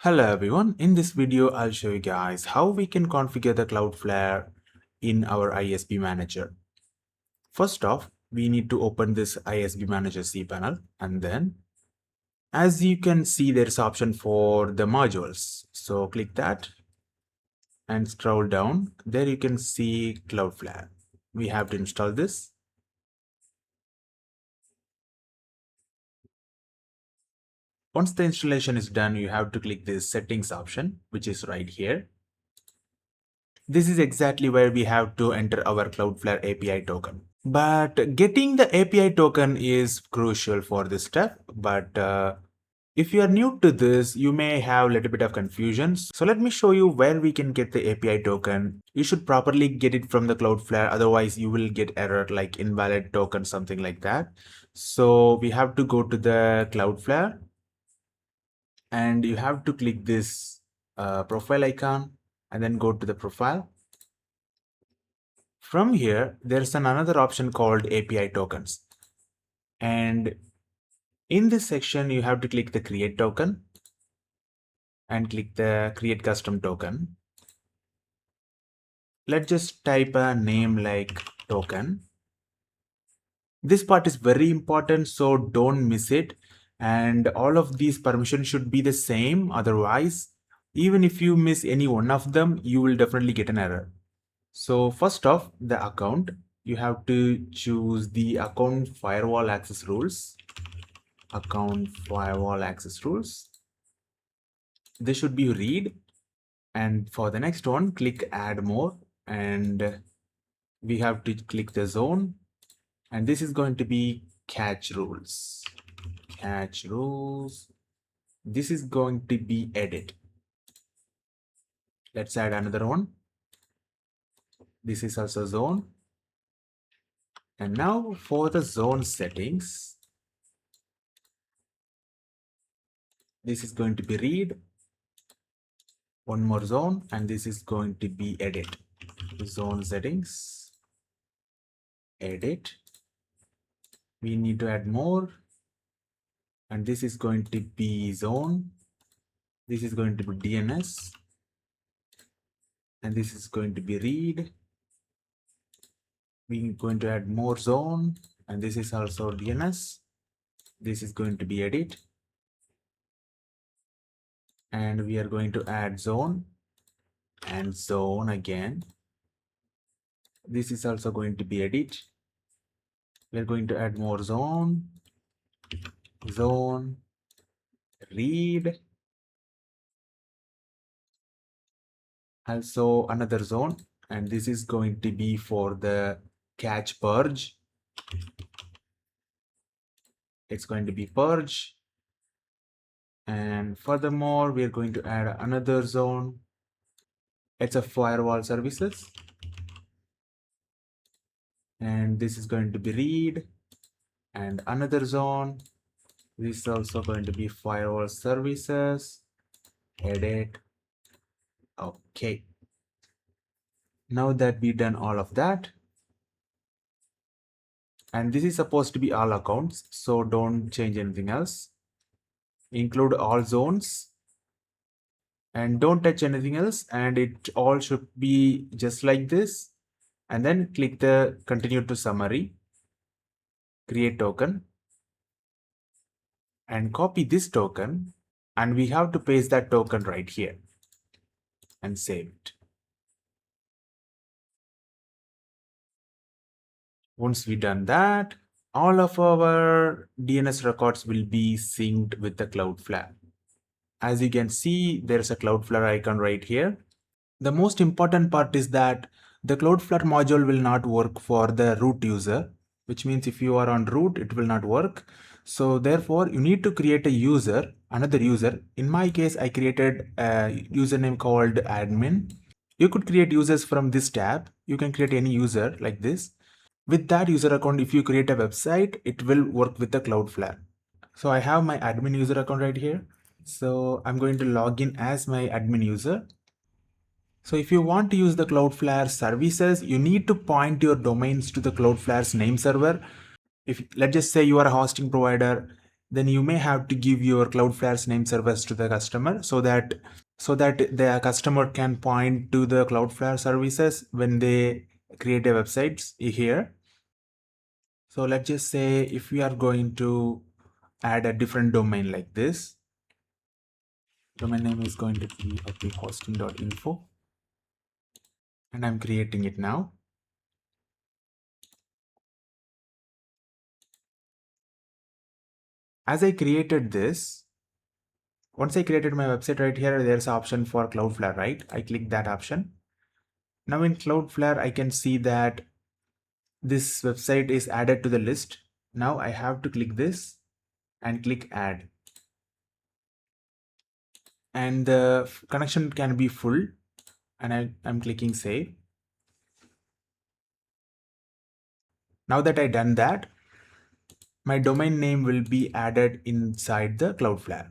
Hello everyone, in this video I'll show you guys how we can configure the Cloudflare in our ISP Manager. First off, we need to open this ISP Manager cPanel, and then as you can see there's option for the modules. So click that and scroll down. There you can see Cloudflare. We have to install this. Once the installation is done, you have to click this settings option, which is right here. This is exactly where we have to enter our Cloudflare API token. But getting the API token is crucial for this step. But if you are new to this, you may have a little bit of confusion. So let me show you where we can get the API token. You should properly get it from the Cloudflare. Otherwise, you will get error like invalid token, something like that. So we have to go to the Cloudflare and you have to click this profile icon and then go to the profile. From here, there's another option called API tokens. And in this section, you have to click the create token and click the create custom token. Let's just type a name like token. This part is very important, so don't miss it. And all of these permissions should be the same. Otherwise, even if you miss any one of them, you will definitely get an error. So first off, the account, you have to choose the account firewall access rules. Account firewall access rules. This should be read. And for the next one, click add more. And we have to click the zone. And this is going to be catch rules. Catch rules. This is going to be edit. Let's add another one. This is also zone. And now for the zone settings, this is going to be read. One more zone, and this is going to be edit. Zone settings, edit. We need to add more, and this is going to be zone. This is going to be DNS, and this is going to be read. We're going to add more zone, and this is also DNS. This is going to be edit, and we are going to add zone and zone again. This is also going to be edit. We're going to add more zone, read, also another zone, and this is going to be for the catch purge. It's going to be purge. And furthermore, we're going to add another zone. It's a firewall services. And this is going to be read. And another zone. This is also going to be firewall services. Edit. Okay. Now that we've done all of that, and this is supposed to be all accounts, so don't change anything else. Include all zones and don't touch anything else, and it all should be just like this. And then click the continue to summary, create token, and copy this token, and we have to paste that token right here and save it. Once we done that, all of our DNS records will be synced with the Cloudflare. As you can see, there's a Cloudflare icon right here. The most important part is that the Cloudflare module will not work for the root user, which means if you are on root, it will not work. So therefore, you need to create a user, another user. In my case, I created a username called admin. You could create users from this tab. You can create any user like this. With that user account, if you create a website, it will work with the Cloudflare. So I have my admin user account right here. So I'm going to log in as my admin user. So if you want to use the Cloudflare services, you need to point your domains to the Cloudflare's name server. If let's just say you are a hosting provider, then you may have to give your Cloudflare's name service to the customer so that the customer can point to the Cloudflare services when they create a website here. So let's just say if we are going to add a different domain like this, domain name is going to be hosting.info, and I'm creating it now. As I created this, once I created my website right here, there's an option for Cloudflare, right? I click that option. Now in Cloudflare, I can see that this website is added to the list. Now I have to click this and click add. And the connection can be full, and I'm clicking save. Now that I done that, my domain name will be added inside the Cloudflare.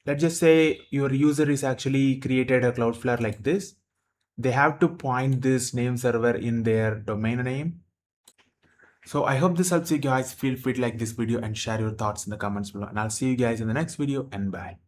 Let's just say your user is actually created a Cloudflare like this. They have to point this name server in their domain name. So I hope this helps you guys. Feel free to like this video and share your thoughts in the comments below. And I'll see you guys in the next video, and bye.